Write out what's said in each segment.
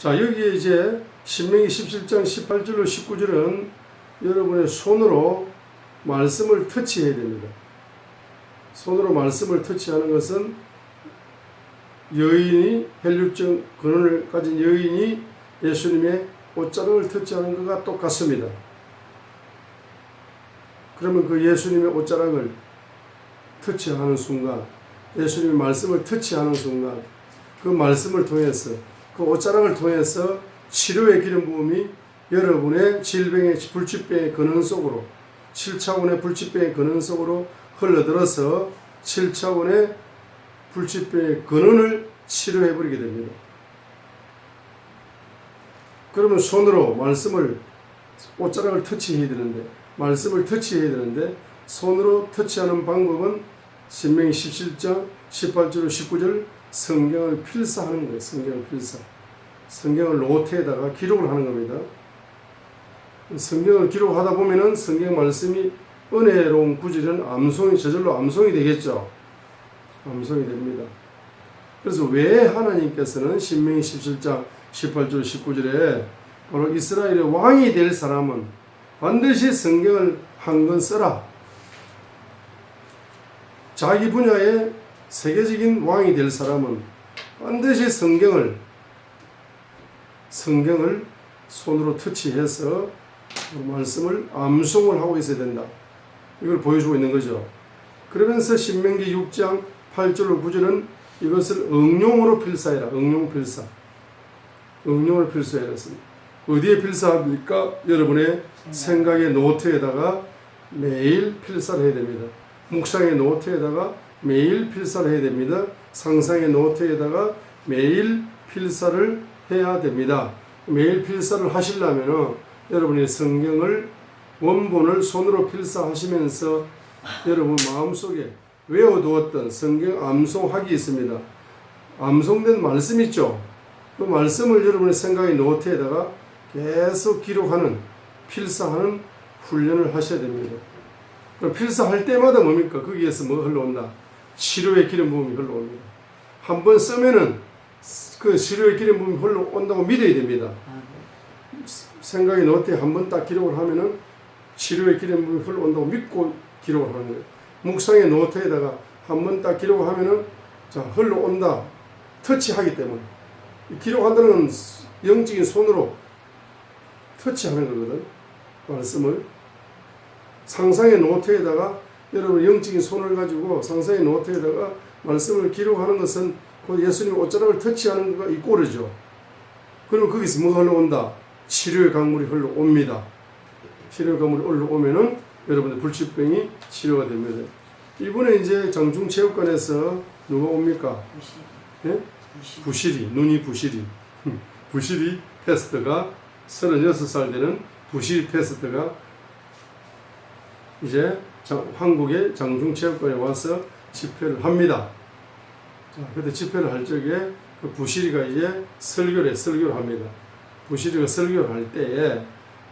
자, 여기에 이제 신명기 17장 18절로 19절은 여러분의 손으로 말씀을 터치해야 됩니다. 손으로 말씀을 터치하는 것은 여인이 혈류증 근원을 가진 여인이 예수님의 옷자락을 터치하는 것과 똑같습니다. 그러면 그 예수님의 옷자락을 터치하는 순간, 예수님의 말씀을 터치하는 순간, 그 말씀을 통해서, 그 옷자락을 통해서 치료의 기름 부음이 여러분의 질병의 불치병의 근원 속으로, 7차원의 불치병의 근원 속으로 흘러들어서 7차원의 불치병의 근원을 치료해버리게 됩니다. 그러면 손으로 말씀을, 옷자락을 터치해야 되는데, 말씀을 터치해야 되는데, 손으로 터치하는 방법은 신명기 17장 18절 19절 성경을 필사하는 거예요. 성경을 필사. 성경을 노트에다가 기록을 하는 겁니다. 성경을 기록하다 보면은 성경 말씀이 은혜로운 구절은 암송이, 저절로 암송이 되겠죠. 암송이 됩니다. 그래서 왜 하나님께서는 신명기 17장 18절 19절에 바로 이스라엘의 왕이 될 사람은 반드시 성경을 한 권 써라. 자기 분야의 세계적인 왕이 될 사람은 반드시 성경을 손으로 터치해서 말씀을 암송을 하고 있어야 된다. 이걸 보여주고 있는 거죠. 그러면서 신명기 6장 8절로 9절은 이것을 응용으로 필사해라. 응용 필사. 응용을 필사해라 했습니다. 어디에 필사합니까? 여러분의 생각의 노트에다가 매일 필사를 해야 됩니다. 묵상의 노트에다가 매일 필사를 해야 됩니다. 상상의 노트에다가 매일 필사를 해야 됩니다. 매일 필사를 하시려면 여러분이 성경을 원본을 손으로 필사하시면서 여러분 마음속에 외워두었던 성경 암송학이 있습니다. 암송된 말씀 있죠. 그 말씀을 여러분의 생각의 노트에다가 계속 기록하는, 필사하는 훈련을 하셔야 됩니다. 그럼 필사할 때마다 뭡니까? 거기에서 뭐 흘러온다? 치료의 기름 부음이 흘러옵니다. 한번 쓰면은 그 치료의 기름 부음이 흘러온다고 믿어야 됩니다. 생각의 노트에 한번 딱 기록을 하면은 치료의 기름 부음이 흘러온다고 믿고 기록을 하는 거예요. 묵상의 노트에다가 한번 딱 기록을 하면은 자, 흘러온다. 터치하기 때문에. 기록한다는 건 영적인 손으로 터치하는 거거든. 말씀을. 상상의 노트에다가 여러분 영적인 손을 가지고 상상의 노트에다가 말씀을 기록하는 것은 곧 예수님의 옷자락을 터치하는 것과 이꼬르죠. 그러면 거기서 뭐가 흘러온다? 치료의 강물이 흘러옵니다. 치료의 강물이 흘러오면은 여러분의 불치병이 치료가 됩니다. 이번에 이제 장충체육관에서 누가 옵니까? 부실이. 예? 부실이, 눈이 부실이. 부실이 패스터가 36살 되는 부실이 패스터가 이제 한국의 장충체육관에 와서 집회를 합니다. 자, 그때 집회를 할 적에 그 부실이가 이제 설교를 합니다. 부실이가 설교를 할 때에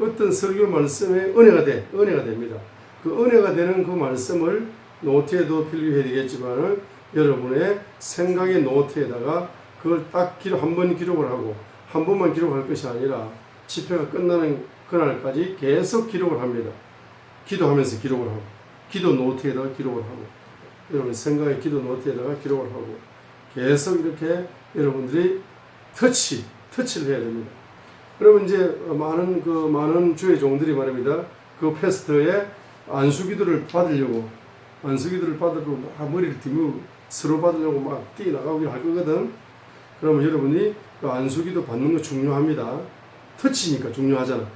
어떤 설교 말씀에 은혜가 됩니다. 그 은혜가 되는 그 말씀을 노트에도 필기해야 되겠지만 여러분의 생각의 노트에다가 그걸 딱 한 번 기록을 하고 한 번만 기록할 것이 아니라 집회가 끝나는 그날까지 계속 기록을 합니다. 기도하면서 기록을 하고 기도 노트에다가 기록을 하고 여러분 생각의 기도 노트에다가 기록을 하고 계속 이렇게 여러분들이 터치를 해야 됩니다. 그러면 이제 많은 주의 종들이 말입니다. 그 패스터의 안수기도를 받으려고 막 머리를 뒤로 서로 받으려고 막 뛰어나가고 할 거거든. 그러면 여러분이 그 안수기도 받는 거 중요합니다. 터치니까 중요하잖아.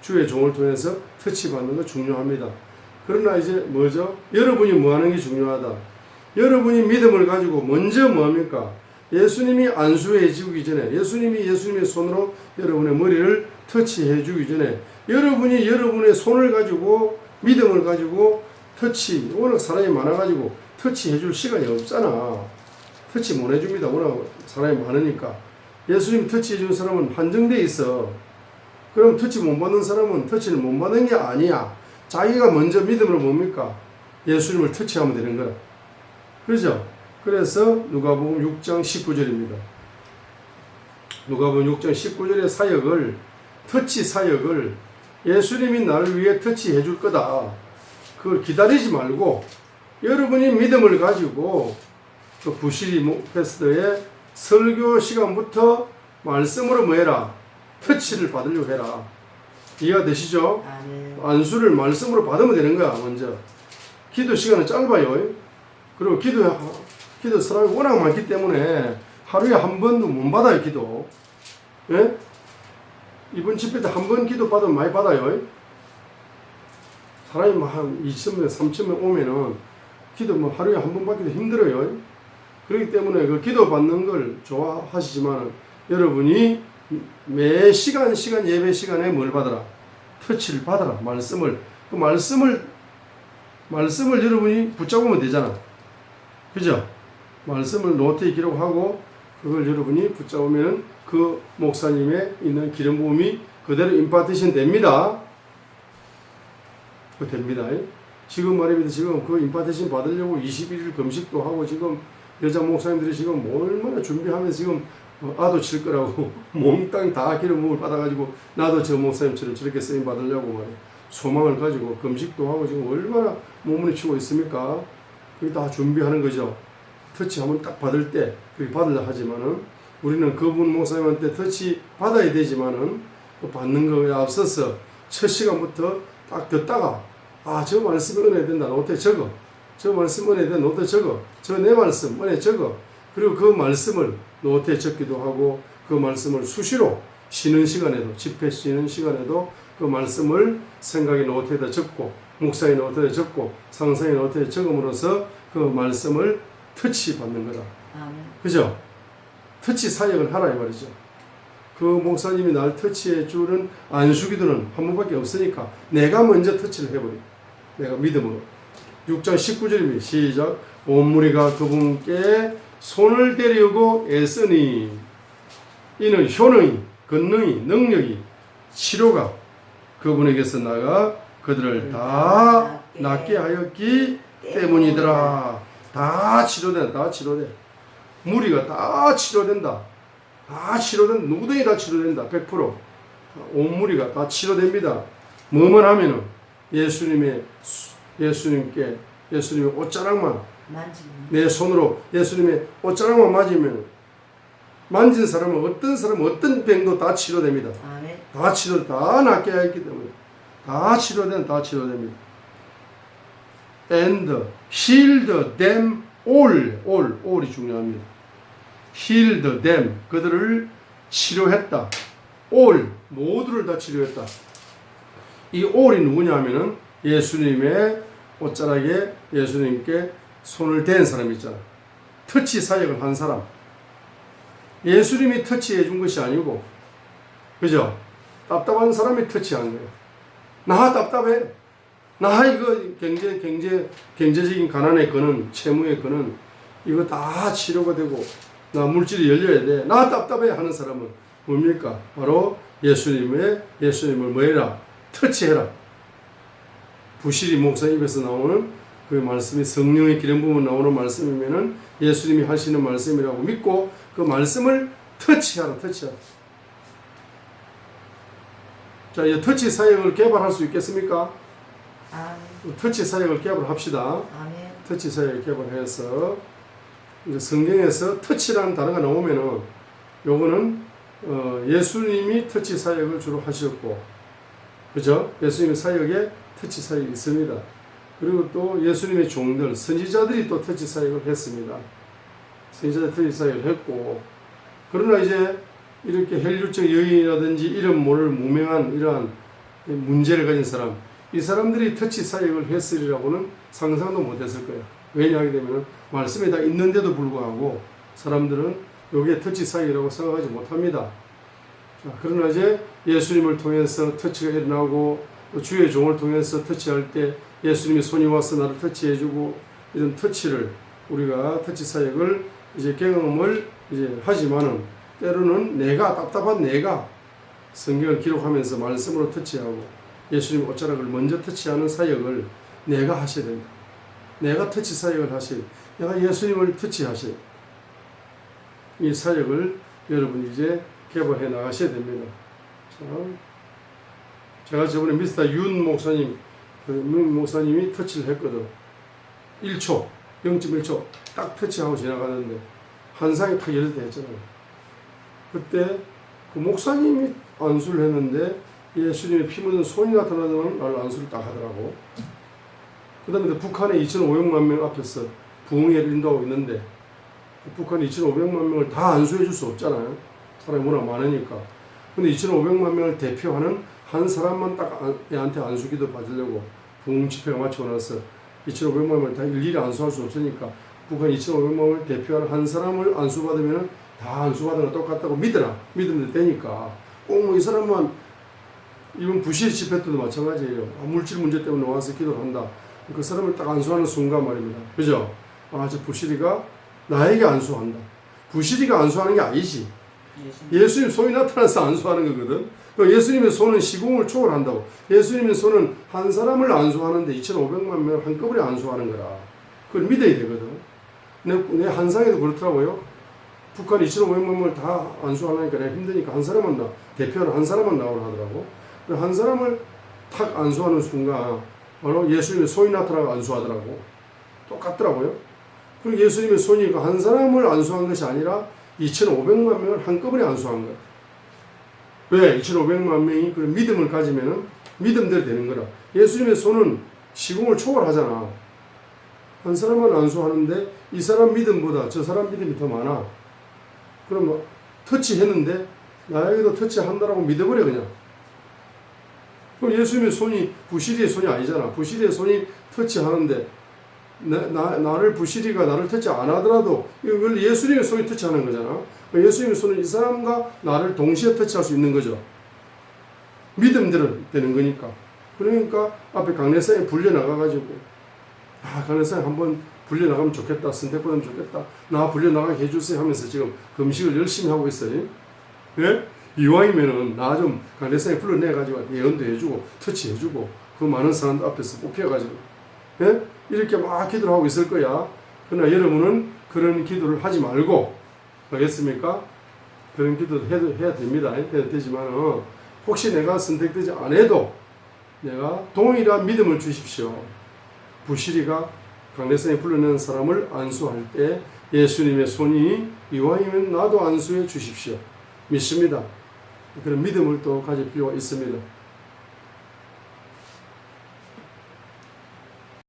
주의 종을 통해서 터치 받는 거 중요합니다. 그러나 이제 뭐죠? 여러분이 뭐 하는 게 중요하다. 여러분이 믿음을 가지고 먼저 뭐 합니까? 예수님이 안수해 주기 전에, 예수님의 손으로 여러분의 머리를 터치해 주기 전에, 여러분이 여러분의 손을 가지고, 믿음을 가지고, 워낙 사람이 많아가지고, 터치해 줄 시간이 없잖아. 터치 못 해줍니다. 워낙 사람이 많으니까. 예수님 터치해 준 사람은 한정돼 있어. 그럼 터치 못 받는 사람은 터치를 못 받는 게 아니야. 자기가 먼저 믿음으로 뭡니까? 예수님을 터치하면 되는 거야. 그렇죠? 그래서 누가복음 6장 19절입니다. 누가복음 6장 19절의 사역을, 터치 사역을 예수님이 나를 위해 터치해 줄 거다. 그걸 기다리지 말고 여러분이 믿음을 가지고 그 부시리 패스터의 설교 시간부터 말씀으로 뭐 해라? 터치를 받으려고 해라. 이해가 되시죠? 안수를 말씀으로 받으면 되는 거야. 먼저 기도 시간은 짧아요. 그리고 기도 사람이 워낙 많기 때문에 하루에 한 번도 못 받아요. 기도. 예? 이번 집회 때 한 번 기도 받으면 많이 받아요. 사람이 한 2,000명, 3,000명 오면은 기도 하루에 한 번 받기도 힘들어요. 그렇기 때문에 그 기도 받는 걸 좋아하시지만 여러분이 매 시간 예배 시간에 뭘 받아라? 터치를 받아라. 말씀을. 그 말씀을 여러분이 붙잡으면 되잖아. 그죠? 말씀을 노트에 기록하고 그걸 여러분이 붙잡으면 그 목사님의 있는 기름 부음이 그대로 임파티션 됩니다. 됩니다. 지금 말입니다. 지금 그 임파티션 받으려고 21일 금식도 하고 지금 여자 목사님들이 지금 얼마나 준비하면서 지금 아도 칠 거라고 몽땅 다 기름 부음을 받아가지고 나도 저 목사님처럼 저렇게 쓰임 받으려고 말이야. 소망을 가지고 금식도 하고 지금 얼마나 몸을 치고 있습니까? 그게 다 준비하는 거죠. 터치 한번 딱 받을 때 그렇게 받으려 하지만은 우리는 그분 목사님한테 터치 받아야 되지만은 받는 거에 앞서서 첫 시간부터 딱 듣다가 저 말씀 은혜 된다. 노트에 적어. 저 말씀 은혜 된다. 노트에 적어. 저 내 말씀 은혜 적어. 그리고 그 말씀을 노트에 적기도 하고 그 말씀을 수시로 쉬는 시간에도 집회 쉬는 시간에도 그 말씀을 생각의 노트에다 적고 목사의 노트에 적고 상사의 노트에 적음으로써 그 말씀을 터치 받는 거다. 그죠? 터치 사역을 하라 이 말이죠. 그 목사님이 날 터치해 주는 안수기도는 한 번밖에 없으니까 내가 먼저 터치를 해버려. 내가 믿음으로. 6장 19절입니다. 시작. 온 무리가 그분께 손을 대려고 애쓰니 이는 효능이, 권능이, 능력이, 치료가 그분에게서 나가 그들을 다 낫게 하였기 때문이더라. 다 치료된다. 다 치료돼. 무리가 다 치료된다. 다 치료된다. 누구든지 다 치료된다. 100%. 온 무리가 다 치료됩니다. 뭐만 하면은 예수님의 옷자락만 내 손으로 예수님의 옷자락만 맞으면 만진 사람은 어떤 사람 어떤 병도 다 치료됩니다. 다 치료 다 낫게 하였기 때문에 다 치료됩니다. And healed them all이 중요합니다. healed them 그들을 치료했다. all 모두를 다 치료했다. 이 all이 누구냐면은 예수님의 옷자락에 예수님께 손을 댄 사람이 있잖아. 터치 사역을 한 사람. 예수님이 터치해 준 것이 아니고, 그죠? 답답한 사람이 터치한 거예요. 나 답답해. 나 이거 경제적인 가난의 근원, 채무의 근원, 이거 다 치료가 되고, 나 물질이 열려야 돼. 나 답답해 하는 사람은 뭡니까? 바로 예수님을 뭐해라? 터치해라. 부시리 목사 입에서 나오는 그 말씀이 성령의 기름 부음으로 나오는 말씀이면은 예수님이 하시는 말씀이라고 믿고 그 말씀을 터치하라. 자, 이 터치 사역을 개발할 수 있겠습니까? 터치 사역을 개발합시다. 터치 사역을 개발해서 이제 성경에서 터치라는 단어가 나오면은 요거는 예수님이 터치 사역을 주로 하셨고, 그죠? 예수님의 사역에 터치 사역이 있습니다. 그리고 또 예수님의 종들, 선지자들이 또 터치 사역을 했습니다. 선지자들 터치 사역을 했고, 그러나 이제 이렇게 혈류적 여인이라든지 이름 모를 무명한 이러한 문제를 가진 사람, 이 사람들이 터치 사역을 했으리라고는 상상도 못했을 거예요. 왜냐하게 되면 말씀에 다 있는데도 불구하고 사람들은 여기에 터치 사역이라고 생각하지 못합니다. 자, 그러나 이제 예수님을 통해서 터치가 일어나고 주의 종을 통해서 터치할 때 예수님이 손이 와서 나를 터치해주고 이런 터치를 우리가 터치 사역을 이제 경험을 이제 하지만은 때로는 답답한 내가 성경을 기록하면서 말씀으로 터치하고 예수님 옷자락을 먼저 터치하는 사역을 내가 하셔야 된다. 내가 터치 사역을 내가 예수님을 터치하셔야 이 사역을 여러분이 이제 개발해 나가셔야 됩니다. 자, 제가 저번에 미스터 윤 목사님, 목사님이 터치를 했거든. 1초, 0.1초 딱 터치하고 지나가는데 환상이 탁 열릴 때 했잖아요. 그때 그 목사님이 안수를 했는데 예수님의 피 묻은 손이 나타나면 나를 안수를 딱 하더라고. 그 다음에 북한의 2,500만 명 앞에서 부흥회를 인도하고 있는데 북한 2,500만 명을 다 안수해 줄 수 없잖아요. 사람이 워낙 많으니까. 근데 2,500만 명을 대표하는 한 사람만 딱 얘한테 안수기도 받으려고 부흥 집회가 마치고 나서 2,500만 명을 다 일일이 안수할 수 없으니까 북한 2,500만 명을 대표하는 한 사람을 안수받으면 다 안수받으면 똑같다고 믿으면 되니까 꼭 뭐 이 사람만 이번 부실 집회 때도 마찬가지예요. 물질 문제 때문에 와서 기도를 한다. 그 사람을 딱 안수하는 순간 말입니다. 그죠? 저 부실이가 나에게 안수한다. 부실이가 안수하는 게 아니지. 예수님 손이 나타나서 안수하는 거거든. 예수님의 손은 시공을 초월한다고. 예수님의 손은 한 사람을 안수하는데 2,500만 명을 한꺼번에 안수하는 거라. 그걸 믿어야 되거든. 내 한상에도 그렇더라고요. 북한 2,500만 명을 다 안수하려니까 내가 힘드니까 한 사람만 대표하는 한 사람만 나오라 하더라고. 한 사람을 탁 안수하는 순간 바로 예수님의 손이 나타나고 안수하더라고. 똑같더라고요. 그리고 예수님의 손이 한 사람을 안수한 것이 아니라 2,500만 명을 한꺼번에 안수한 거야. 왜? 2,500만 명이 그 믿음을 가지면은 믿음대로 되는 거라. 예수님의 손은 시공을 초월하잖아. 한 사람만 안수하는데 이 사람 믿음보다 저 사람 믿음이 더 많아. 그럼 뭐 터치했는데 나에게도 터치한다라고 믿어버려 그냥. 그럼 예수님의 손이 부시리의 손이 아니잖아. 부시리의 손이 터치하는데 나를 부시리가 나를 터치 안 하더라도 이걸 예수님의 손이 터치하는 거잖아. 예수님의 손은 이 사람과 나를 동시에 터치할 수 있는 거죠. 믿음대로 되는 거니까. 그러니까 앞에 강례사에 불려나가가지고 강례사에 한번 불려나가면 좋겠다. 선택받으면 좋겠다. 나 불려나가게 해주세요 하면서 지금 금식을 열심히 하고 있어요. 예? 이왕이면은 나 좀 강례사에 불러내가지고 예언도 해주고 터치해주고 그 많은 사람들 앞에서 뽑혀가지고 예? 이렇게 막 기도를 하고 있을 거야. 그러나 여러분은 그런 기도를 하지 말고 알겠습니까? 그런 기도도 해야 됩니다. 해야 되지만 혹시 내가 선택되지 않아도 내가 동일한 믿음을 주십시오. 부시리가 강례사에 불러내는 사람을 안수할 때 예수님의 손이 이왕이면 나도 안수해 주십시오. 믿습니다. 그런 믿음을 또 가질 필요가 있습니다.